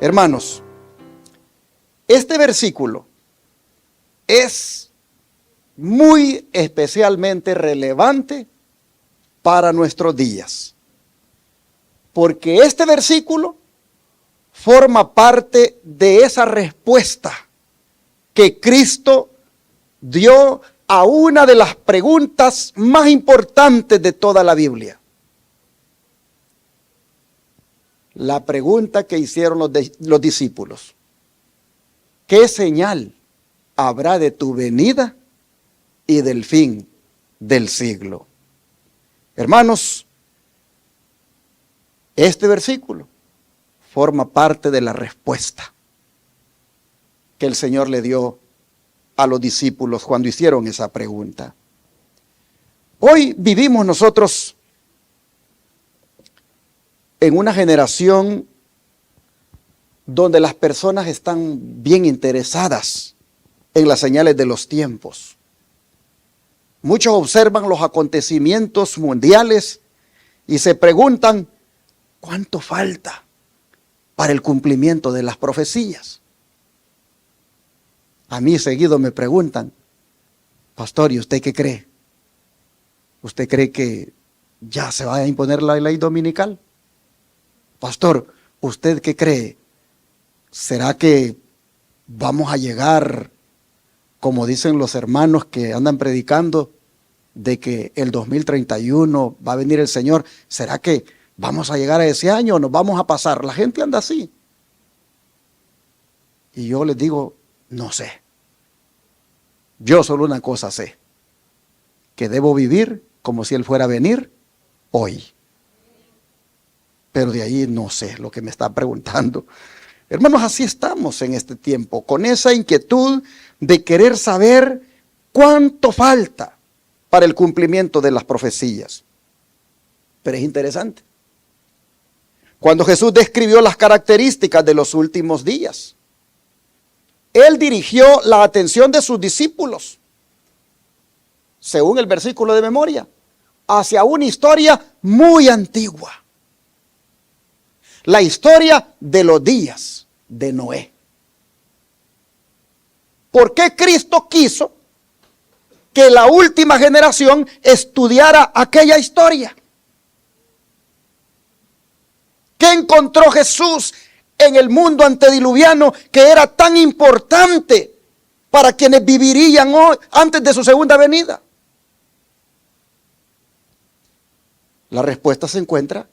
Hermanos, este versículo es muy especialmente relevante para nuestros días, porque este versículo forma parte de esa respuesta que Cristo dio a una de las preguntas más importantes de toda la Biblia. La pregunta que hicieron los discípulos: ¿qué señal habrá de tu venida y del fin del siglo? Hermanos, este versículo forma parte de la respuesta que el Señor le dio a los discípulos cuando hicieron esa pregunta. Hoy vivimos nosotros en una generación donde las personas están bien interesadas en las señales de los tiempos. Muchos observan los acontecimientos mundiales y se preguntan: ¿cuánto falta para el cumplimiento de las profecías? A mí seguido me preguntan: pastor, ¿y usted qué cree? ¿Usted cree que ya se va a imponer la ley dominical? Pastor, ¿usted qué cree? ¿Será que vamos a llegar, como dicen los hermanos que andan predicando, de que el 2031 va a venir el Señor? ¿Será que vamos a llegar a ese año o nos vamos a pasar? La gente anda así. Y yo les digo: no sé. Yo solo una cosa sé: que debo vivir como si Él fuera a venir hoy. Pero de ahí no sé lo que me está preguntando. Hermanos, así estamos en este tiempo, con esa inquietud de querer saber cuánto falta para el cumplimiento de las profecías. Pero es interesante. Cuando Jesús describió las características de los últimos días, Él dirigió la atención de sus discípulos, según el versículo de memoria, hacia una historia muy antigua. La historia de los días de Noé. ¿Por qué Cristo quiso que la última generación estudiara aquella historia? ¿Qué encontró Jesús en el mundo antediluviano que era tan importante para quienes vivirían hoy, antes de su segunda venida? La respuesta se encuentra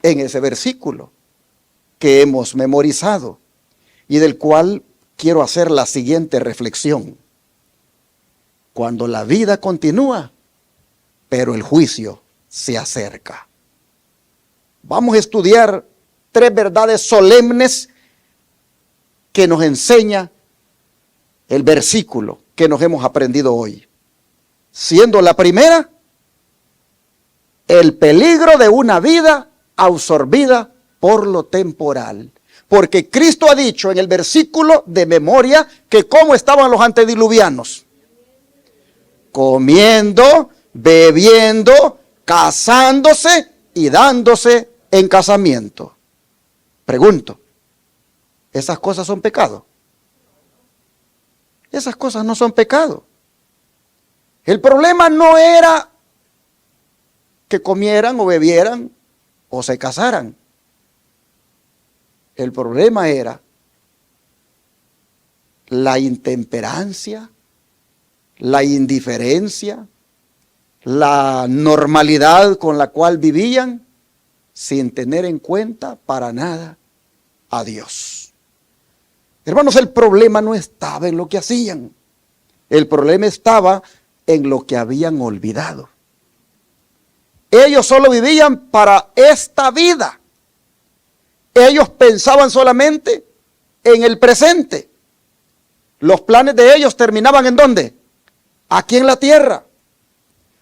en ese versículo que hemos memorizado y del cual quiero hacer la siguiente reflexión. Cuando la vida continúa, pero el juicio se acerca. Vamos a estudiar 3 verdades solemnes que nos enseña el versículo que nos hemos aprendido hoy. Siendo la primera, el peligro de una vida absorbida por lo temporal. Porque Cristo ha dicho en el versículo de memoria que cómo estaban los antediluvianos: comiendo, bebiendo, casándose y dándose en casamiento. Pregunto, ¿esas cosas son pecado? Esas cosas no son pecado. El problema no era que comieran o bebieran o se casaran. El problema era la intemperancia, la indiferencia, la normalidad con la cual vivían sin tener en cuenta para nada a Dios. Hermanos, el problema no estaba en lo que hacían. El problema estaba en lo que habían olvidado. Ellos solo vivían para esta vida. Ellos pensaban solamente en el presente. Los planes de ellos terminaban ¿en dónde? Aquí en la tierra.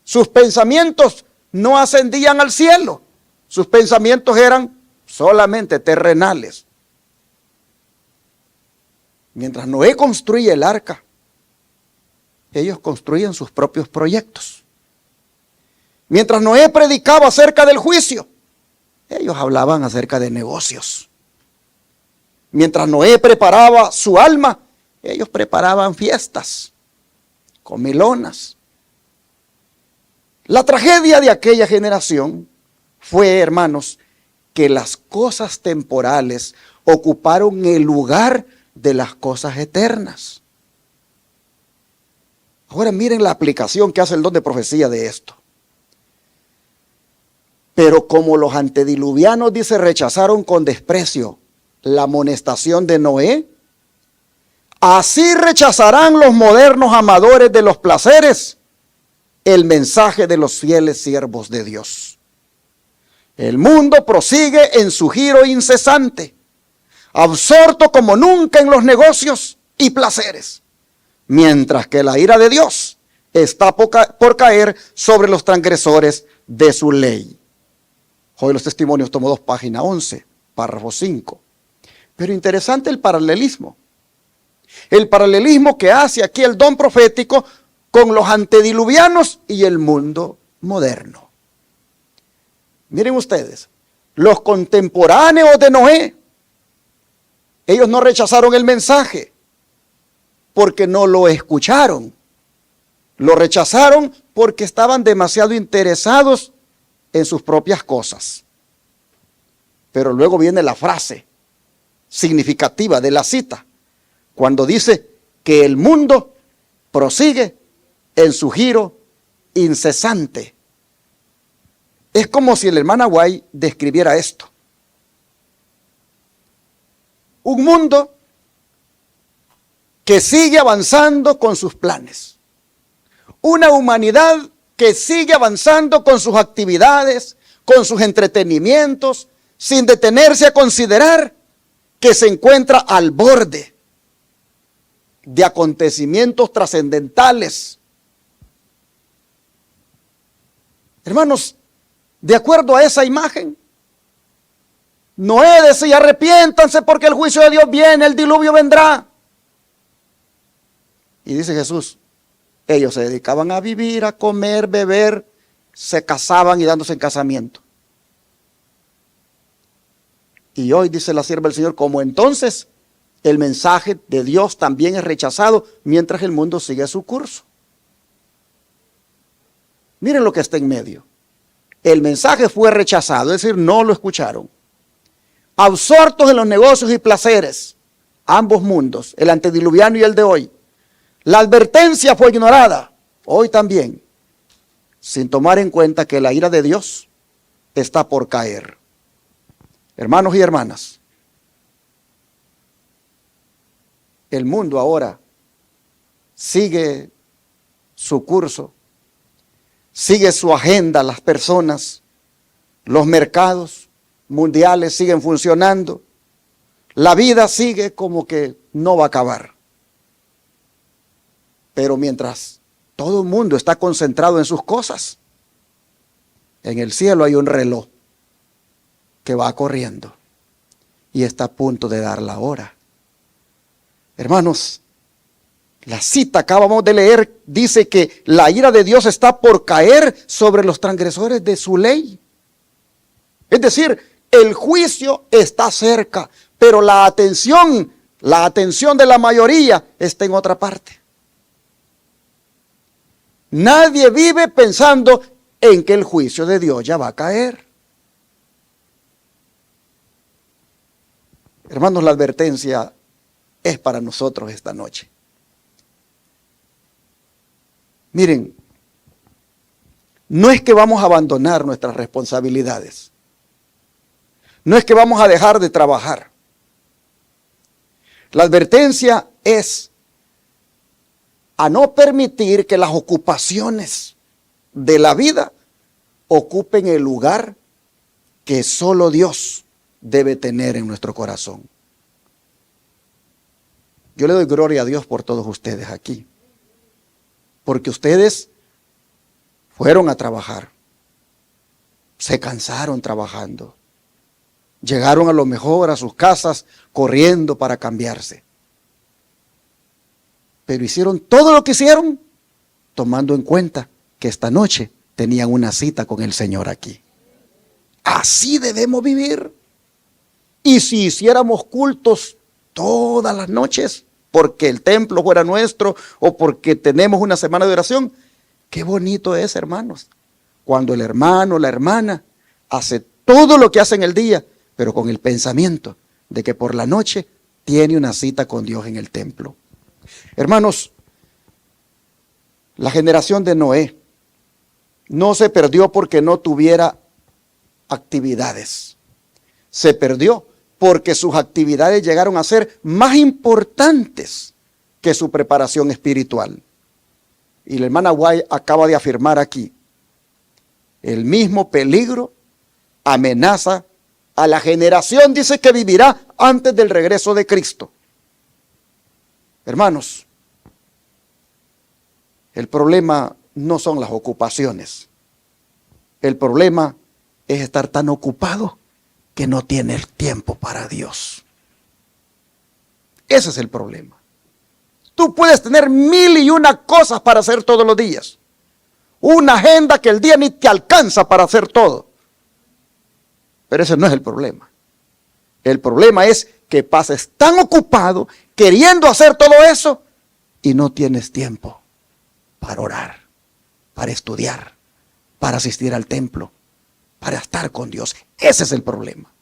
Sus pensamientos no ascendían al cielo. Sus pensamientos eran solamente terrenales. Mientras Noé construía el arca, ellos construían sus propios proyectos. Mientras Noé predicaba acerca del juicio, ellos hablaban acerca de negocios. Mientras Noé preparaba su alma, ellos preparaban fiestas, comilonas. La tragedia de aquella generación fue, hermanos, que las cosas temporales ocuparon el lugar de las cosas eternas. Ahora miren la aplicación que hace el don de profecía de esto. Pero como los antediluvianos, dice, rechazaron con desprecio la amonestación de Noé, así rechazarán los modernos amadores de los placeres el mensaje de los fieles siervos de Dios. El mundo prosigue en su giro incesante, absorto como nunca en los negocios y placeres, mientras que la ira de Dios está por caer sobre los transgresores de su ley. Hoy los testimonios, tomo 2, página 11, párrafo 5. Pero interesante el paralelismo. El paralelismo que hace aquí el don profético con los antediluvianos y el mundo moderno. Miren ustedes, los contemporáneos de Noé, ellos no rechazaron el mensaje porque no lo escucharon. Lo rechazaron porque estaban demasiado interesados en sus propias cosas. Pero luego viene la frase significativa de la cita, cuando dice que el mundo prosigue en su giro incesante. Es como si el hermano White describiera esto. Un mundo que sigue avanzando con sus planes. Una humanidad que sigue avanzando con sus actividades, con sus entretenimientos, sin detenerse a considerar que se encuentra al borde de acontecimientos trascendentales. Hermanos, de acuerdo a esa imagen, Noé decía: arrepiéntanse porque el juicio de Dios viene, el diluvio vendrá. Y dice Jesús, ellos se dedicaban a vivir, a comer, beber, se casaban y dándose en casamiento. Y hoy dice la sierva del Señor, como entonces el mensaje de Dios también es rechazado mientras el mundo sigue su curso. Miren lo que está en medio. El mensaje fue rechazado, es decir, no lo escucharon. Absortos en los negocios y placeres, ambos mundos, el antediluviano y el de hoy. La advertencia fue ignorada, hoy también, sin tomar en cuenta que la ira de Dios está por caer. Hermanos y hermanas, el mundo ahora sigue su curso, sigue su agenda, las personas, los mercados mundiales siguen funcionando, la vida sigue como que no va a acabar. Pero mientras todo el mundo está concentrado en sus cosas, en el cielo hay un reloj que va corriendo y está a punto de dar la hora. Hermanos, la cita que acabamos de leer dice que la ira de Dios está por caer sobre los transgresores de su ley. Es decir, el juicio está cerca, pero la atención de la mayoría está en otra parte. Nadie vive pensando en que el juicio de Dios ya va a caer. Hermanos, la advertencia es para nosotros esta noche. Miren, no es que vamos a abandonar nuestras responsabilidades. No es que vamos a dejar de trabajar. La advertencia es a no permitir que las ocupaciones de la vida ocupen el lugar que solo Dios debe tener en nuestro corazón. Yo le doy gloria a Dios por todos ustedes aquí, porque ustedes fueron a trabajar, se cansaron trabajando, llegaron a lo mejor a sus casas corriendo para cambiarse, pero hicieron todo lo que hicieron tomando en cuenta que esta noche tenían una cita con el Señor aquí. Así debemos vivir. Y si hiciéramos cultos todas las noches, porque el templo fuera nuestro o porque tenemos una semana de oración. Qué bonito es, hermanos, cuando el hermano o la hermana hace todo lo que hace en el día, pero con el pensamiento de que por la noche tiene una cita con Dios en el templo. Hermanos, la generación de Noé no se perdió porque no tuviera actividades. Se perdió porque sus actividades llegaron a ser más importantes que su preparación espiritual. Y la hermana White acaba de afirmar aquí, el mismo peligro amenaza a la generación, dice, que vivirá antes del regreso de Cristo. Hermanos, el problema no son las ocupaciones. El problema es estar tan ocupado que no tiene el tiempo para Dios. Ese es el problema. Tú puedes tener 1001 cosas para hacer todos los días. Una agenda que el día ni te alcanza para hacer todo. Pero ese no es el problema. El problema es que pases tan ocupado queriendo hacer todo eso y no tienes tiempo para orar, para estudiar, para asistir al templo, para estar con Dios. Ese es el problema.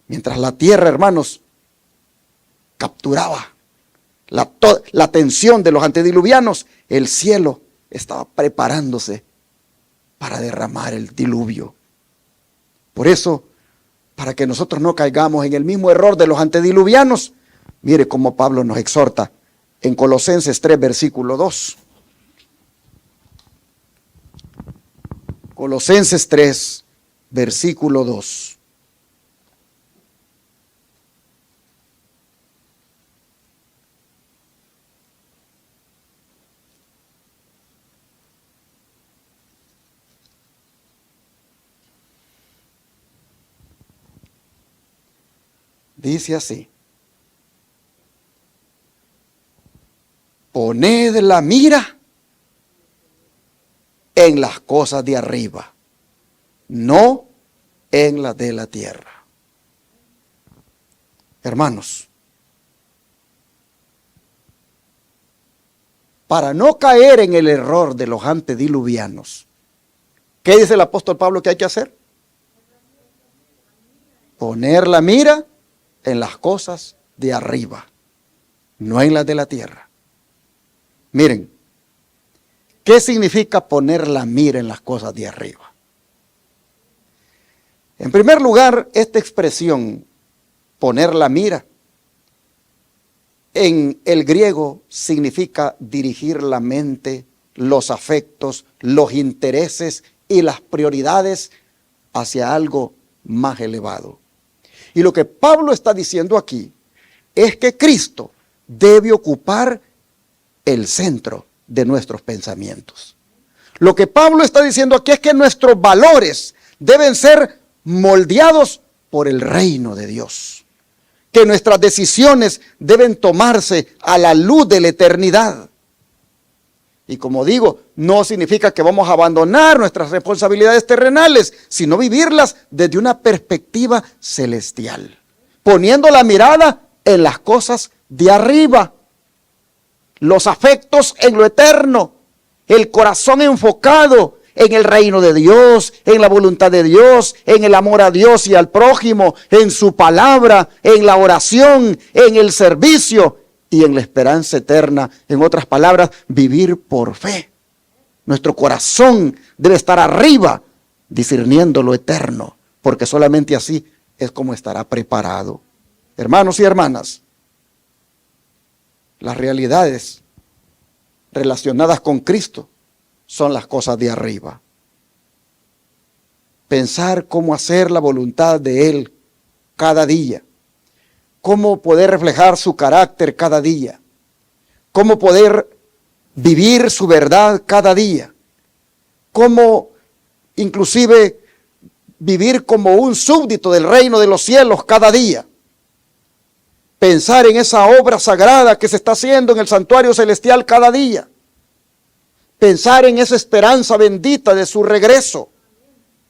Mientras la tierra, hermanos, capturaba la atención de los antediluvianos, el cielo estaba preparándose para derramar el diluvio. Por eso, para que nosotros no caigamos en el mismo error de los antediluvianos, mire cómo Pablo nos exhorta en Colosenses 3, versículo 2. Colosenses 3, versículo 2. Dice así: poned la mira en las cosas de arriba, no en las de la tierra. Hermanos, para no caer en el error de los antediluvianos, ¿qué dice el apóstol Pablo que hay que hacer? Poner la mira en las cosas de arriba, no en las de la tierra. Miren, ¿qué significa poner la mira en las cosas de arriba? En primer lugar, esta expresión, poner la mira, en el griego significa dirigir la mente, los afectos, los intereses y las prioridades hacia algo más elevado. Y lo que Pablo está diciendo aquí es que Cristo debe ocupar el centro de nuestros pensamientos. Lo que Pablo está diciendo aquí es que nuestros valores deben ser moldeados por el reino de Dios. Que nuestras decisiones deben tomarse a la luz de la eternidad. Y como digo, no significa que vamos a abandonar nuestras responsabilidades terrenales, sino vivirlas desde una perspectiva celestial, poniendo la mirada en las cosas de arriba, los afectos en lo eterno, el corazón enfocado en el reino de Dios, en la voluntad de Dios, en el amor a Dios y al prójimo, en su palabra, en la oración, en el servicio y en la esperanza eterna. En otras palabras, vivir por fe. Nuestro corazón debe estar arriba, discerniendo lo eterno, porque solamente así es como estará preparado. Hermanos y hermanas, las realidades relacionadas con Cristo son las cosas de arriba. Pensar cómo hacer la voluntad de Él cada día. Cómo poder reflejar su carácter cada día. Cómo poder vivir su verdad cada día. Cómo inclusive vivir como un súbdito del reino de los cielos cada día. Pensar en esa obra sagrada que se está haciendo en el santuario celestial cada día. Pensar en esa esperanza bendita de su regreso.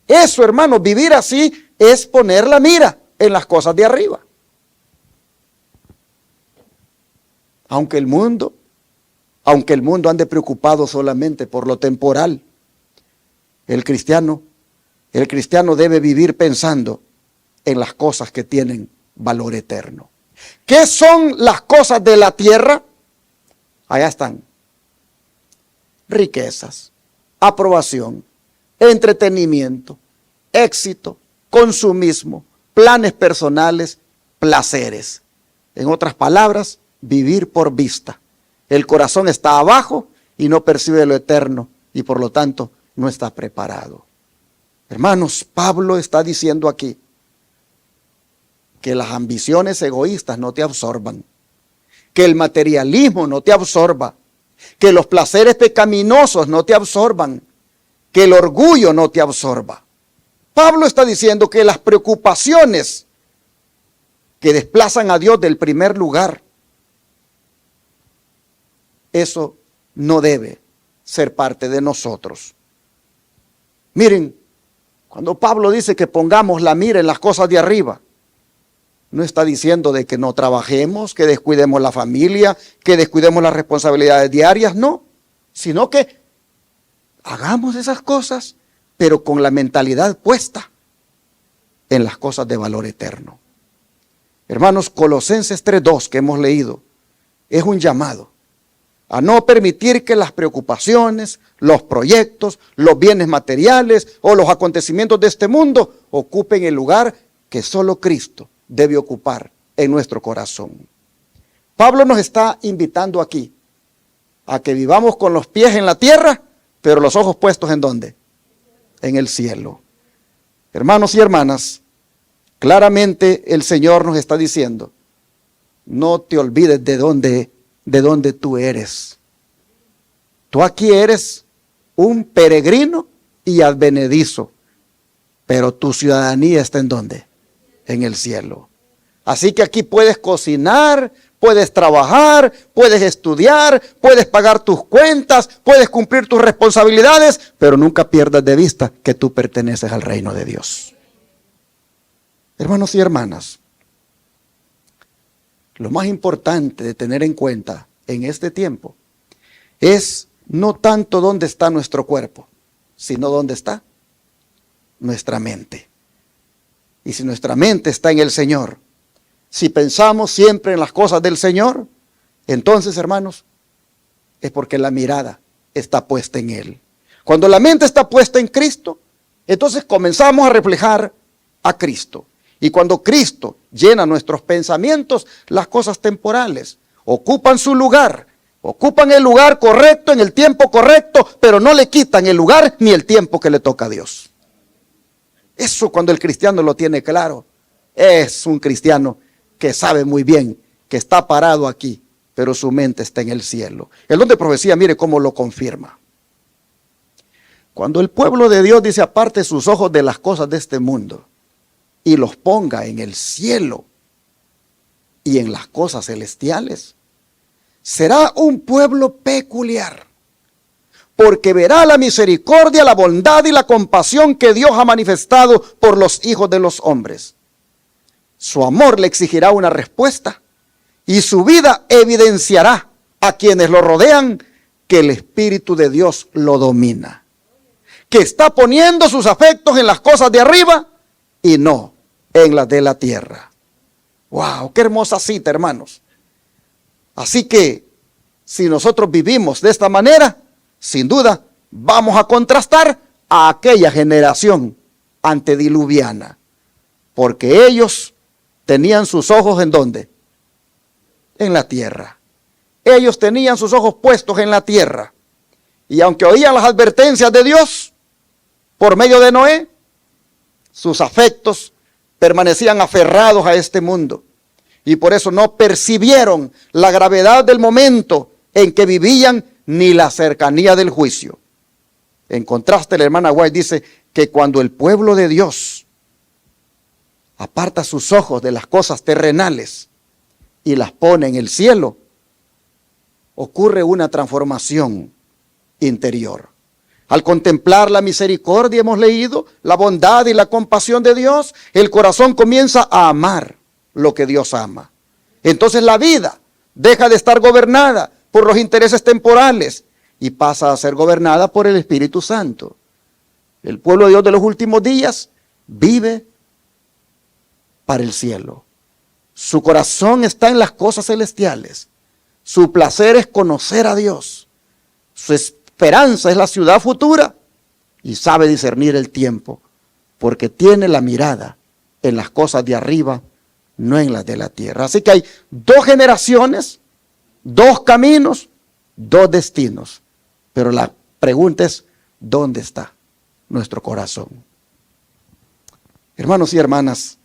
Eso, hermanos, vivir así es poner la mira en las cosas de arriba. Aunque el mundo ande preocupado solamente por lo temporal, el cristiano debe vivir pensando en las cosas que tienen valor eterno. ¿Qué son las cosas de la tierra? Allá están. Riquezas, aprobación, entretenimiento, éxito, consumismo, planes personales, placeres. En otras palabras, vivir por vista. El corazón está abajo y no percibe lo eterno y por lo tanto no está preparado. Hermanos, Pablo está diciendo aquí que las ambiciones egoístas no te absorban, que el materialismo no te absorba, que los placeres pecaminosos no te absorban, que el orgullo no te absorba. Pablo está diciendo que las preocupaciones que desplazan a Dios del primer lugar, eso no debe ser parte de nosotros. Miren, cuando Pablo dice que pongamos la mira en las cosas de arriba, no está diciendo de que no trabajemos, que descuidemos la familia, que descuidemos las responsabilidades diarias, no, sino que hagamos esas cosas, pero con la mentalidad puesta en las cosas de valor eterno. Hermanos, Colosenses 3:2 que hemos leído, es un llamado a no permitir que las preocupaciones, los proyectos, los bienes materiales o los acontecimientos de este mundo ocupen el lugar que solo Cristo debe ocupar en nuestro corazón. Pablo nos está invitando aquí a que vivamos con los pies en la tierra, pero los ojos puestos ¿en dónde? En el cielo. Hermanos y hermanas, claramente el Señor nos está diciendo, no te olvides de dónde tú eres. Tú aquí eres un peregrino y advenedizo, pero tu ciudadanía está ¿en dónde? En el cielo. Así que aquí puedes cocinar, puedes trabajar, puedes estudiar, puedes pagar tus cuentas, puedes cumplir tus responsabilidades, pero nunca pierdas de vista que tú perteneces al reino de Dios. Hermanos y hermanas, lo más importante de tener en cuenta en este tiempo es no tanto dónde está nuestro cuerpo, sino dónde está nuestra mente. Y si nuestra mente está en el Señor, si pensamos siempre en las cosas del Señor, entonces, hermanos, es porque la mirada está puesta en Él. Cuando la mente está puesta en Cristo, entonces comenzamos a reflejar a Cristo. Y cuando Cristo llena nuestros pensamientos, las cosas temporales ocupan su lugar, ocupan el lugar correcto en el tiempo correcto, pero no le quitan el lugar ni el tiempo que le toca a Dios. Eso cuando el cristiano lo tiene claro, es un cristiano que sabe muy bien que está parado aquí, pero su mente está en el cielo. El don de profecía, mire cómo lo confirma. Cuando el pueblo de Dios dice aparte sus ojos de las cosas de este mundo y los ponga en el cielo y en las cosas celestiales, será un pueblo peculiar, porque verá la misericordia, la bondad y la compasión que Dios ha manifestado por los hijos de los hombres. Su amor le exigirá una respuesta y su vida evidenciará a quienes lo rodean que el Espíritu de Dios lo domina, que está poniendo sus afectos en las cosas de arriba y no en las de la tierra. ¡Wow! ¡Qué hermosa cita, hermanos! Así que, si nosotros vivimos de esta manera, sin duda, vamos a contrastar a aquella generación antediluviana, porque ellos tenían sus ojos ¿en dónde? En la tierra. Ellos tenían sus ojos puestos en la tierra. Y aunque oían las advertencias de Dios por medio de Noé, sus afectos permanecían aferrados a este mundo. Y por eso no percibieron la gravedad del momento en que vivían ni la cercanía del juicio. En contraste, la hermana White dice que cuando el pueblo de Dios aparta sus ojos de las cosas terrenales y las pone en el cielo, ocurre una transformación interior. Al contemplar la misericordia, hemos leído, la bondad y la compasión de Dios, el corazón comienza a amar lo que Dios ama. Entonces la vida deja de estar gobernada por los intereses temporales y pasa a ser gobernada por el Espíritu Santo. El pueblo de Dios de los últimos días vive para el cielo. Su corazón está en las cosas celestiales. Su placer es conocer a Dios. Su esperanza es la ciudad futura y sabe discernir el tiempo porque tiene la mirada en las cosas de arriba, no en las de la tierra. Así que hay dos generaciones, dos caminos, dos destinos. Pero la pregunta es, ¿dónde está nuestro corazón? Hermanos y hermanas,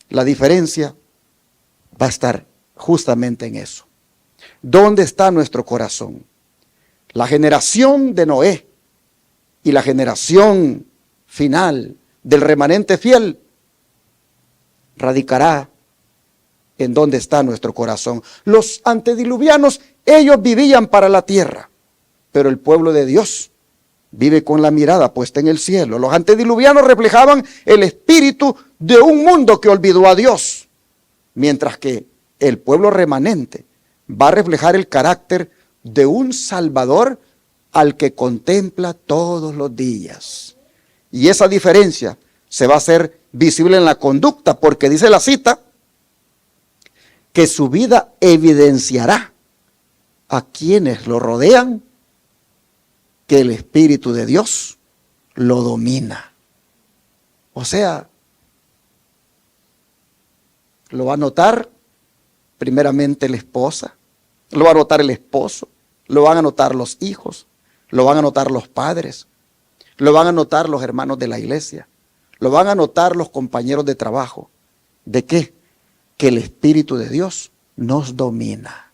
la diferencia va a estar justamente en eso. ¿Dónde está nuestro corazón? La generación de Noé y la generación final del remanente fiel radicará en dónde está nuestro corazón. Los antediluvianos, ellos vivían para la tierra, pero el pueblo de Dios vive con la mirada puesta en el cielo. Los antediluvianos reflejaban el espíritu de un mundo que olvidó a Dios, mientras que el pueblo remanente va a reflejar el carácter de un Salvador al que contempla todos los días. Y esa diferencia se va a hacer visible en la conducta, porque dice la cita que su vida evidenciará a quienes lo rodean que el Espíritu de Dios lo domina. O sea, lo va a notar primeramente la esposa, lo va a notar el esposo, lo van a notar los hijos, lo van a notar los padres, lo van a notar los hermanos de la iglesia, lo van a notar los compañeros de trabajo. ¿De qué? Que el Espíritu de Dios nos domina.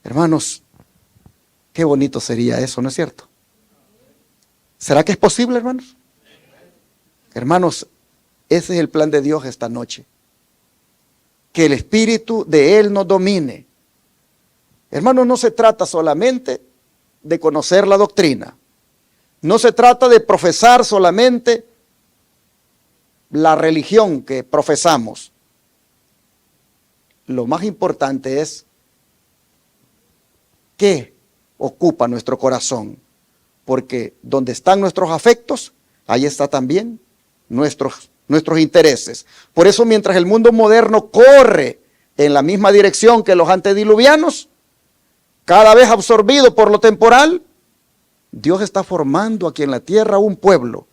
Hermanos, qué bonito sería eso, ¿no es cierto? ¿Será que es posible, hermanos? Hermanos, ese es el plan de Dios esta noche. Que el Espíritu de Él nos domine. Hermanos, no se trata solamente de conocer la doctrina. No se trata de profesar solamente la religión que profesamos. Lo más importante es qué ocupa nuestro corazón. Porque donde están nuestros afectos, ahí está también nuestros intereses. Por eso, mientras el mundo moderno corre en la misma dirección que los antediluvianos, cada vez absorbido por lo temporal, Dios está formando aquí en la tierra un pueblo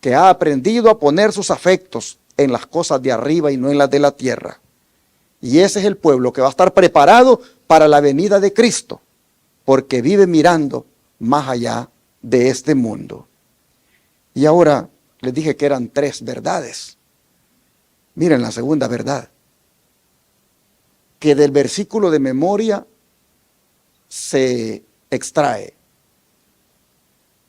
que ha aprendido a poner sus afectos en las cosas de arriba y no en las de la tierra. Y ese es el pueblo que va a estar preparado para la venida de Cristo, porque vive mirando más allá de este mundo. Y ahora les dije que eran 3 verdades. Miren la segunda verdad, que del versículo de memoria se extrae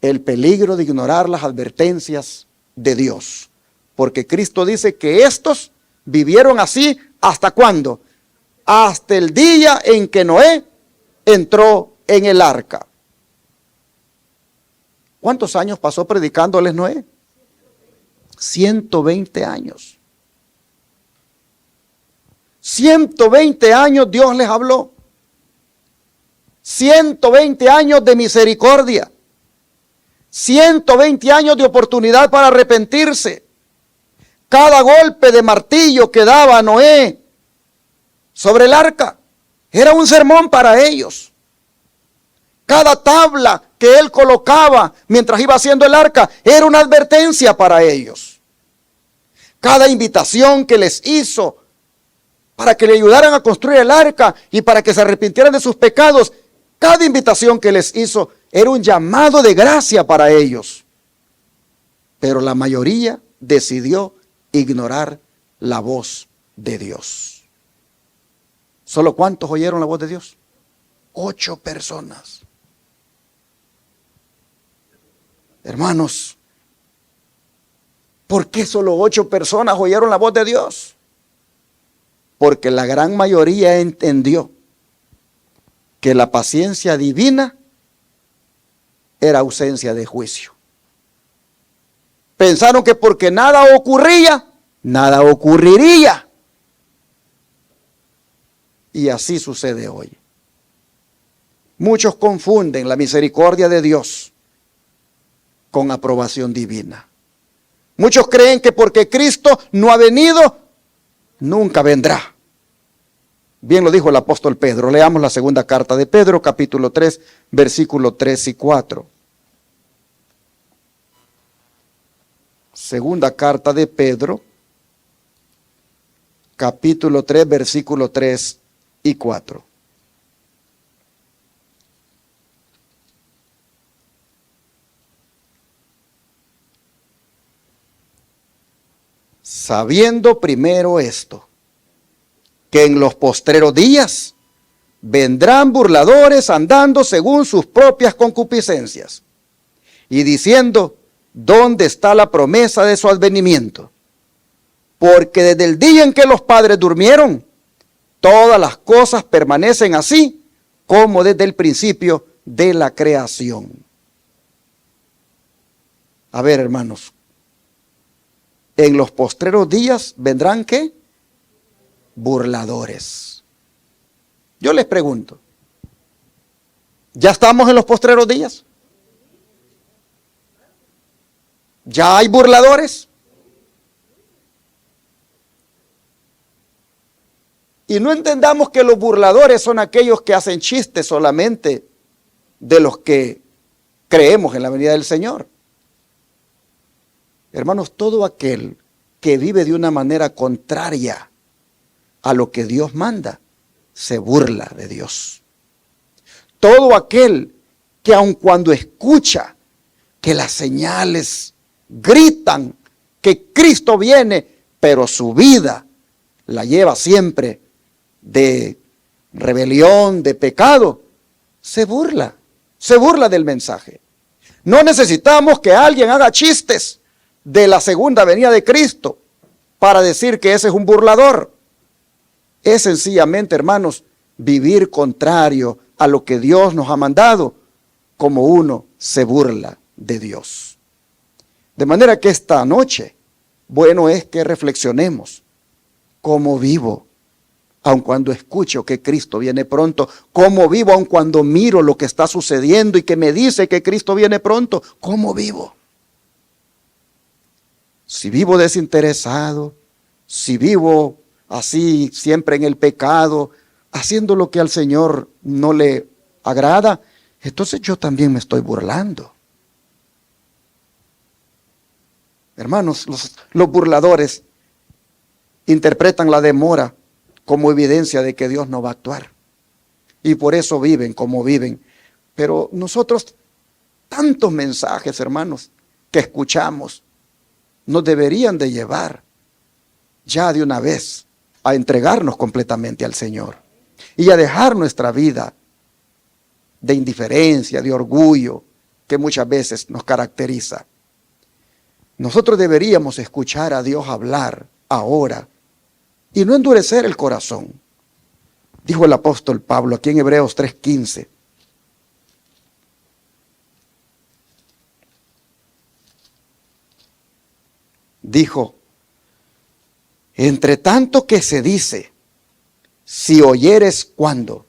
el peligro de ignorar las advertencias de Dios. Porque Cristo dice que estos vivieron así, ¿hasta cuándo? Hasta el día en que Noé entró en el arca. ¿Cuántos años pasó predicándoles Noé? 120 años. 120 años Dios les habló. 120 años de misericordia. 120 años de oportunidad para arrepentirse. Cada golpe de martillo que daba Noé sobre el arca era un sermón para ellos. Cada tabla que él colocaba mientras iba haciendo el arca era una advertencia para ellos. Cada invitación que les hizo para que le ayudaran a construir el arca y para que se arrepintieran de sus pecados, cada invitación que les hizo era un llamado de gracia para ellos. Pero la mayoría decidió ignorar la voz de Dios. ¿Solo cuántos oyeron la voz de Dios? 8 personas. Hermanos, ¿por qué solo 8 personas oyeron la voz de Dios? Porque la gran mayoría entendió que la paciencia divina era ausencia de juicio. Pensaron que porque nada ocurría, nada ocurriría. Y así sucede hoy. Muchos confunden la misericordia de Dios con aprobación divina. Muchos creen que porque Cristo no ha venido, nunca vendrá. Bien lo dijo el apóstol Pedro. Leamos la segunda carta de Pedro, capítulo 3, versículos 3 y 4. Segunda carta de Pedro, capítulo 3, versículos 3 y 4. Sabiendo primero esto, que en los postreros días vendrán burladores andando según sus propias concupiscencias y diciendo, ¿dónde está la promesa de su advenimiento? Porque desde el día en que los padres durmieron, todas las cosas permanecen así como desde el principio de la creación. A ver, hermanos, en los postreros días vendrán ¿qué? Burladores. Yo les pregunto, ¿ya estamos en los postreros días? ¿Ya hay burladores? Y no entendamos que los burladores son aquellos que hacen chistes solamente de los que creemos en la venida del Señor. Hermanos, todo aquel que vive de una manera contraria a lo que Dios manda, se burla de Dios. Todo aquel que aun cuando escucha que las señales gritan que Cristo viene, pero su vida la lleva siempre de rebelión, de pecado, se burla del mensaje. No necesitamos que alguien haga chistes de la segunda venida de Cristo para decir que ese es un burlador. Es sencillamente, hermanos, vivir contrario a lo que Dios nos ha mandado, como uno se burla de Dios. De manera que esta noche, bueno es que reflexionemos cómo vivo, aun cuando escucho que Cristo viene pronto, cómo vivo aun cuando miro lo que está sucediendo y que me dice que Cristo viene pronto, cómo vivo. Si vivo desinteresado, si vivo así siempre en el pecado, haciendo lo que al Señor no le agrada, entonces yo también me estoy burlando. Hermanos, los burladores interpretan la demora como evidencia de que Dios no va a actuar. Y por eso viven como viven. Pero nosotros, tantos mensajes, hermanos, que escuchamos, nos deberían de llevar ya de una vez a entregarnos completamente al Señor y a dejar nuestra vida de indiferencia, de orgullo, que muchas veces nos caracteriza. Nosotros deberíamos escuchar a Dios hablar ahora y no endurecer el corazón. Dijo el apóstol Pablo aquí en Hebreos 3:15. Dijo, entre tanto que se dice, si oyeres cuando,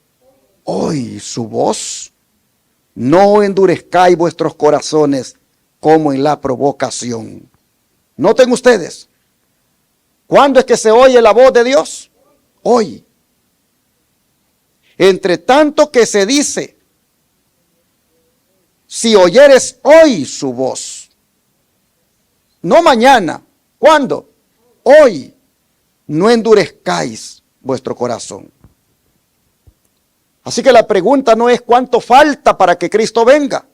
oí su voz, no endurezcáis vuestros corazones como en la provocación. Noten ustedes, ¿cuándo es que se oye la voz de Dios? Hoy. Entre tanto que se dice, si oyeres hoy su voz, no mañana, ¿cuándo? Hoy, no endurezcáis vuestro corazón. Así que la pregunta no es cuánto falta para que Cristo venga.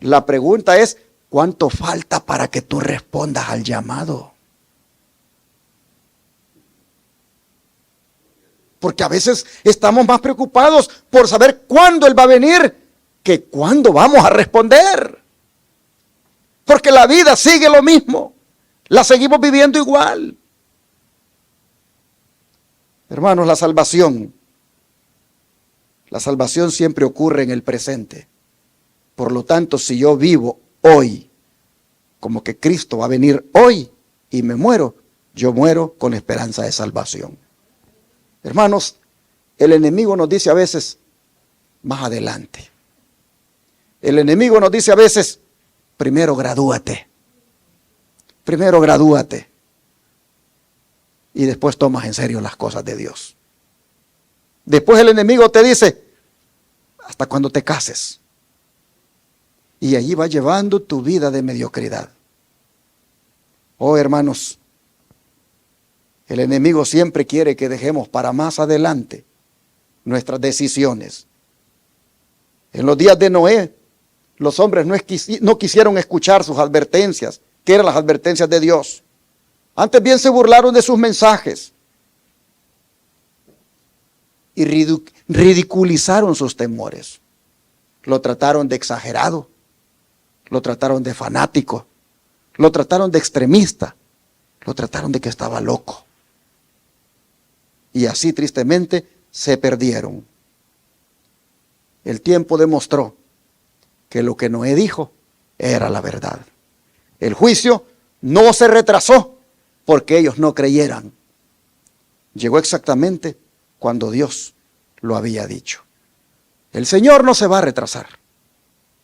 La pregunta es cuánto falta para que tú respondas al llamado. Porque a veces estamos más preocupados por saber cuándo Él va a venir que cuándo vamos a responder. Porque la vida sigue lo mismo. La seguimos viviendo igual. Hermanos, la salvación siempre ocurre en el presente. Por lo tanto, si yo vivo hoy, como que Cristo va a venir hoy y me muero, yo muero con esperanza de salvación. Hermanos, El enemigo nos dice a veces, más adelante. El enemigo nos dice a veces, primero gradúate. Primero gradúate. Y después tomas en serio las cosas de Dios. Después el enemigo te dice, hasta cuando te cases. Y allí va llevando tu vida de mediocridad. Oh, hermanos, el enemigo siempre quiere que dejemos para más adelante nuestras decisiones. En los días de Noé, los hombres no quisieron escuchar sus advertencias, que eran las advertencias de Dios. Antes bien se burlaron de sus mensajes y ridiculizaron sus temores. Lo trataron de exagerado, lo trataron de fanático, lo trataron de extremista, lo trataron de que estaba loco. Y así tristemente se perdieron. El tiempo demostró que lo que Noé dijo era la verdad. El juicio no se retrasó porque ellos no creyeran. Llegó exactamente cuando Dios lo había dicho. El Señor no se va a retrasar,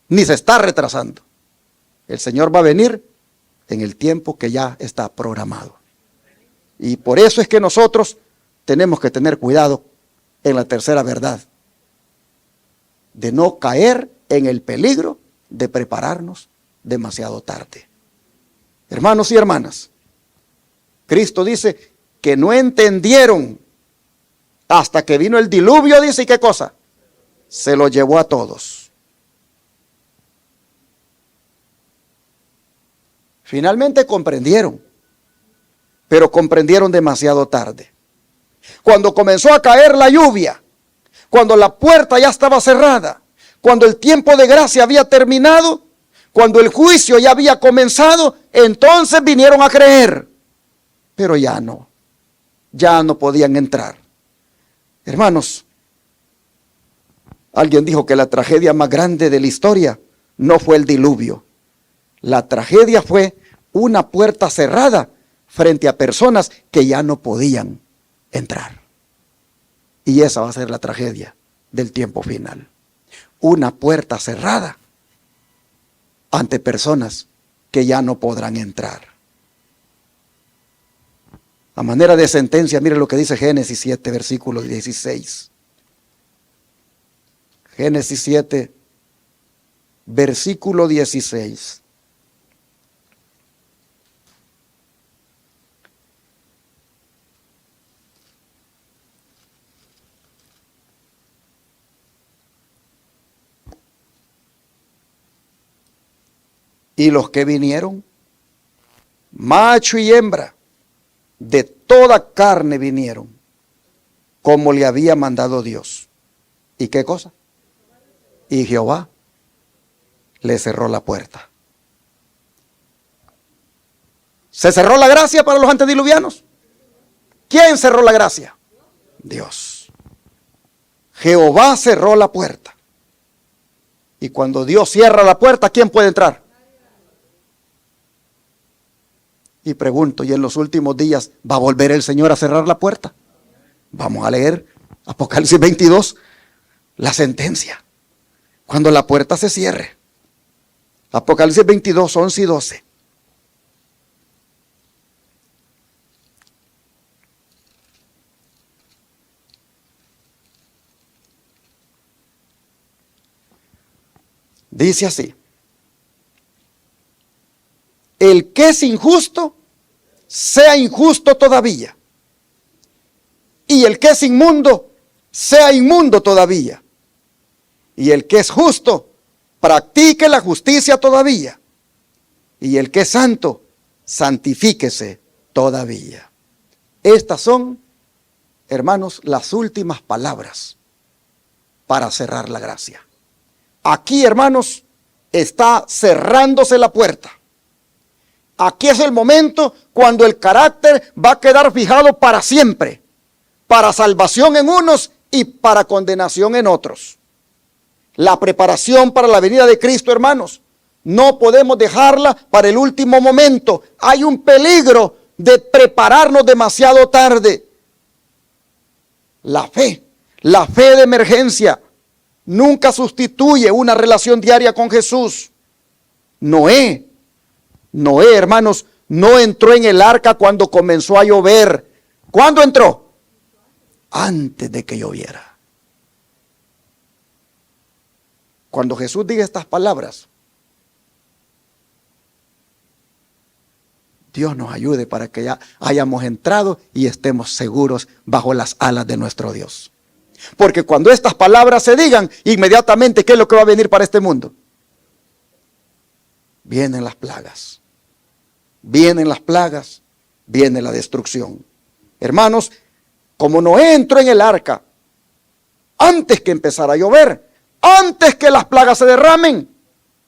ni se está retrasando. El Señor va a venir en el tiempo que ya está programado. Y por eso es que nosotros tenemos que tener cuidado en la tercera verdad, de no caer en el peligro de prepararnos demasiado tarde. Hermanos y hermanas, Cristo dice que no entendieron hasta que vino el diluvio, dice, ¿y qué cosa? Se lo llevó a todos. Finalmente comprendieron, pero comprendieron demasiado tarde. Cuando comenzó a caer la lluvia, cuando la puerta ya estaba cerrada, cuando el tiempo de gracia había terminado, cuando el juicio ya había comenzado, entonces vinieron a creer. Pero ya no podían entrar. Hermanos, alguien dijo que la tragedia más grande de la historia no fue el diluvio. La tragedia fue una puerta cerrada frente a personas que ya no podían entrar. Y esa va a ser la tragedia del tiempo final. Una puerta cerrada ante personas que ya no podrán entrar. A manera de sentencia, mire lo que dice Génesis 7, versículo 16. Génesis 7, versículo 16. Y los que vinieron, macho y hembra, de toda carne vinieron, como le había mandado Dios. ¿Y qué cosa? Y Jehová le cerró la puerta. ¿Se cerró la gracia para los antediluvianos? ¿Quién cerró la gracia? Dios. Jehová cerró la puerta. Y cuando Dios cierra la puerta, ¿quién puede entrar? Y pregunto, ¿y en los últimos días va a volver el Señor a cerrar la puerta? Vamos a leer Apocalipsis 22, la sentencia, cuando la puerta se cierre. Apocalipsis 22, 11 y 12. Dice así: el que es injusto, sea injusto todavía. Y el que es inmundo, sea inmundo todavía. Y el que es justo, practique la justicia todavía. Y el que es santo, santifíquese todavía. Estas son, hermanos, las últimas palabras para cerrar la gracia. Aquí, hermanos, está cerrándose la puerta. Aquí es el momento cuando el carácter va a quedar fijado para siempre, para salvación en unos y para condenación en otros. La preparación para la venida de Cristo, hermanos, no podemos dejarla para el último momento. Hay un peligro de prepararnos demasiado tarde. La fe, La fe de emergencia nunca sustituye una relación diaria con Jesús. Noé, hermanos, no entró en el arca cuando comenzó a llover. ¿Cuándo entró? Antes de que lloviera. Cuando Jesús diga estas palabras, Dios nos ayude para que ya hayamos entrado y estemos seguros bajo las alas de nuestro Dios. Porque cuando estas palabras se digan, inmediatamente, ¿qué es lo que va a venir para este mundo? Vienen las plagas. Vienen las plagas, viene la destrucción. Hermanos, como Noé entró en el arca antes que empezara a llover, antes que las plagas se derramen,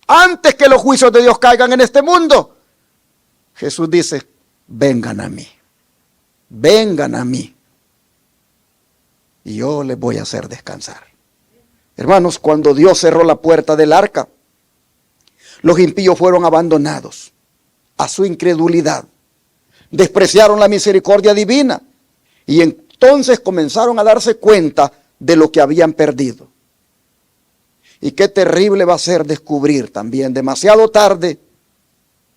antes que los juicios de Dios caigan en este mundo, Jesús dice, vengan a mí, vengan a mí, y yo les voy a hacer descansar. Hermanos, cuando Dios cerró la puerta del arca, los impíos fueron abandonados a su incredulidad. Despreciaron la misericordia divina y entonces comenzaron a darse cuenta de lo que habían perdido. Y qué terrible va a ser descubrir también demasiado tarde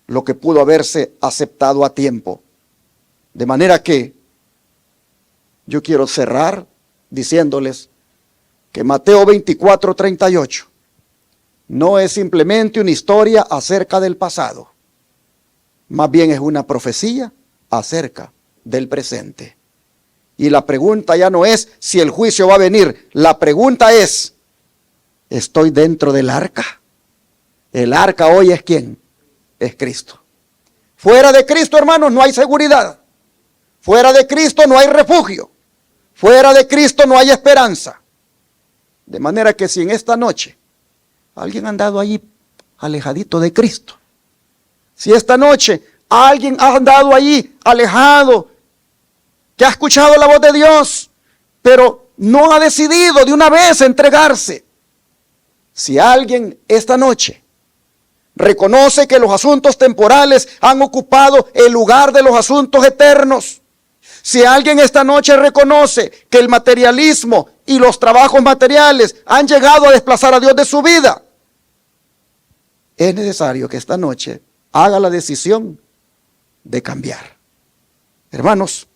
lo que pudo haberse aceptado a tiempo. De manera que yo quiero cerrar diciéndoles que Mateo 24:38 no es simplemente una historia acerca del pasado, más bien es una profecía acerca del presente. Y la pregunta ya no es si el juicio va a venir, la pregunta es, ¿estoy dentro del arca? El arca hoy es ¿quién? Es Cristo. Fuera de Cristo, hermanos, no hay seguridad. Fuera de Cristo no hay refugio. Fuera de Cristo no hay esperanza. De manera que si en esta noche alguien ha andado allí alejadito de Cristo, si esta noche alguien ha andado allí alejado, que ha escuchado la voz de Dios, pero no ha decidido de una vez entregarse, si alguien esta noche reconoce que los asuntos temporales han ocupado el lugar de los asuntos eternos, si alguien esta noche reconoce que el materialismo y los trabajos materiales han llegado a desplazar a Dios de su vida, es necesario que esta noche haga la decisión de cambiar. Hermanos,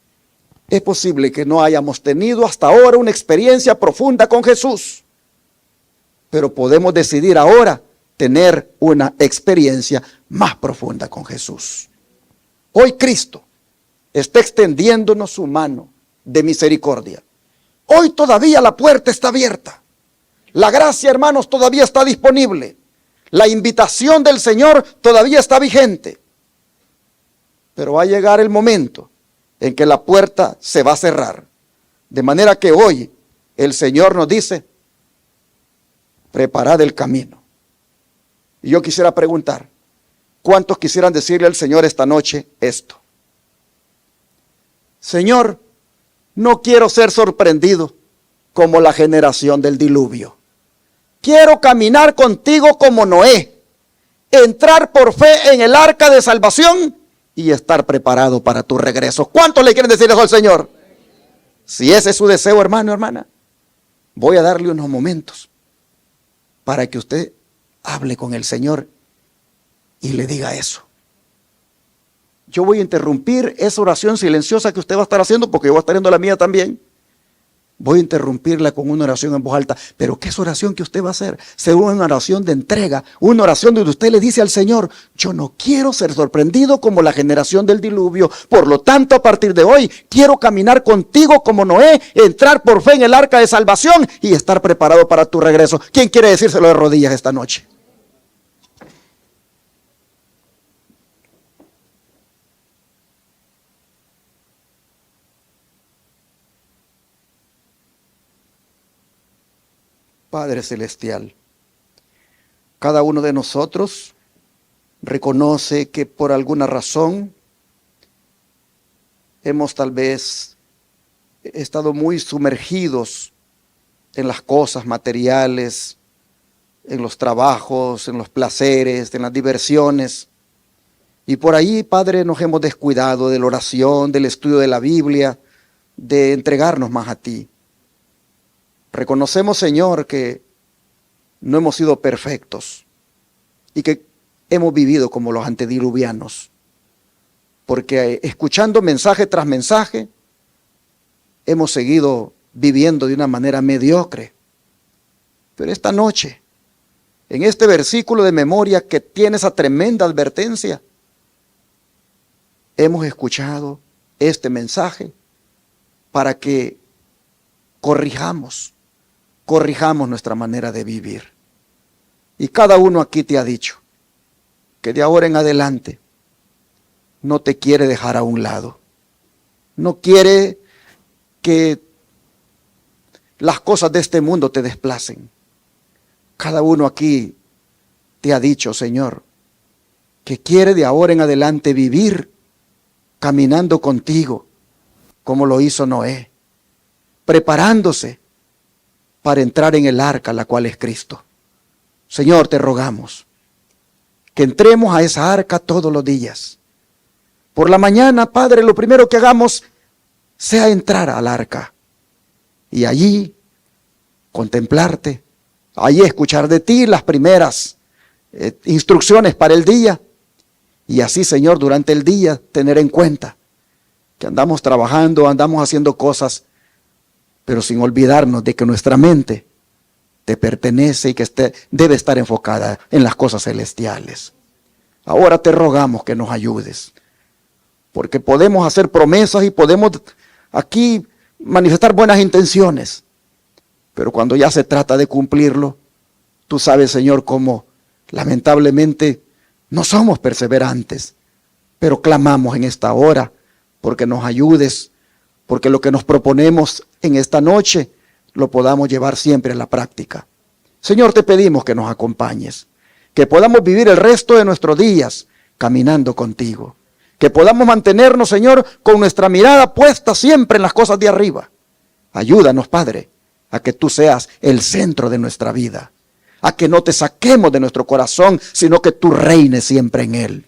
es posible que no hayamos tenido hasta ahora una experiencia profunda con Jesús, pero podemos decidir ahora tener una experiencia más profunda con Jesús. Hoy Cristo está extendiéndonos su mano de misericordia. Hoy todavía la puerta está abierta. La gracia, hermanos, todavía está disponible. La invitación del Señor todavía está vigente. Pero va a llegar el momento en que la puerta se va a cerrar. De manera que hoy el Señor nos dice, preparad el camino. Y yo quisiera preguntar, ¿cuántos quisieran decirle al Señor esta noche esto? Señor, no quiero ser sorprendido como la generación del diluvio. Quiero caminar contigo como Noé, entrar por fe en el arca de salvación y estar preparado para tu regreso. ¿Cuántos le quieren decir eso al Señor? Si ese es su deseo, hermano, hermana, voy a darle unos momentos para que usted hable con el Señor y le diga eso. Yo voy a interrumpir esa oración silenciosa que usted va a estar haciendo, porque yo voy a estar haciendo la mía también. Voy a interrumpirla con una oración en voz alta. Pero ¿qué es oración que usted va a hacer? Será una oración de entrega, una oración donde usted le dice al Señor, yo no quiero ser sorprendido como la generación del diluvio. Por lo tanto, a partir de hoy, quiero caminar contigo como Noé, entrar por fe en el arca de salvación y estar preparado para tu regreso. ¿Quién quiere decírselo de rodillas esta noche? Padre Celestial, cada uno de nosotros reconoce que por alguna razón hemos tal vez estado muy sumergidos en las cosas materiales, en los trabajos, en los placeres, en las diversiones. Y por ahí, Padre, nos hemos descuidado de la oración, del estudio de la Biblia, de entregarnos más a ti. Reconocemos, Señor, que no hemos sido perfectos y que hemos vivido como los antediluvianos, porque escuchando mensaje tras mensaje, hemos seguido viviendo de una manera mediocre. Pero esta noche, en este versículo de memoria que tiene esa tremenda advertencia, hemos escuchado este mensaje para que corrijamos nuestra manera de vivir. Y cada uno aquí te ha dicho que de ahora en adelante no te quiere dejar a un lado. No quiere que las cosas de este mundo te desplacen. Cada uno aquí te ha dicho, Señor, que quiere de ahora en adelante vivir caminando contigo, como lo hizo Noé, preparándose para entrar en el arca, la cual es Cristo. Señor, te rogamos que entremos a esa arca todos los días. Por la mañana, Padre, lo primero que hagamos sea entrar al arca y allí contemplarte, allí escuchar de ti las primeras instrucciones para el día, y así, Señor, durante el día tener en cuenta que andamos trabajando, andamos haciendo cosas, pero sin olvidarnos de que nuestra mente te pertenece y que debe estar enfocada en las cosas celestiales. Ahora te rogamos que nos ayudes, porque podemos hacer promesas y podemos aquí manifestar buenas intenciones, pero cuando ya se trata de cumplirlo, tú sabes, Señor, cómo lamentablemente no somos perseverantes, pero clamamos en esta hora porque nos ayudes, porque lo que nos proponemos en esta noche lo podamos llevar siempre a la práctica. Señor, te pedimos que nos acompañes, que podamos vivir el resto de nuestros días caminando contigo, que podamos mantenernos, Señor, con nuestra mirada puesta siempre en las cosas de arriba. Ayúdanos, Padre, a que tú seas el centro de nuestra vida, a que no te saquemos de nuestro corazón, sino que tú reines siempre en él.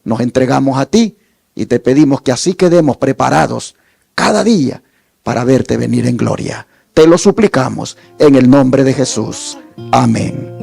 Nos entregamos a ti y te pedimos que así quedemos preparados cada día para verte venir en gloria. Te lo suplicamos en el nombre de Jesús. Amén.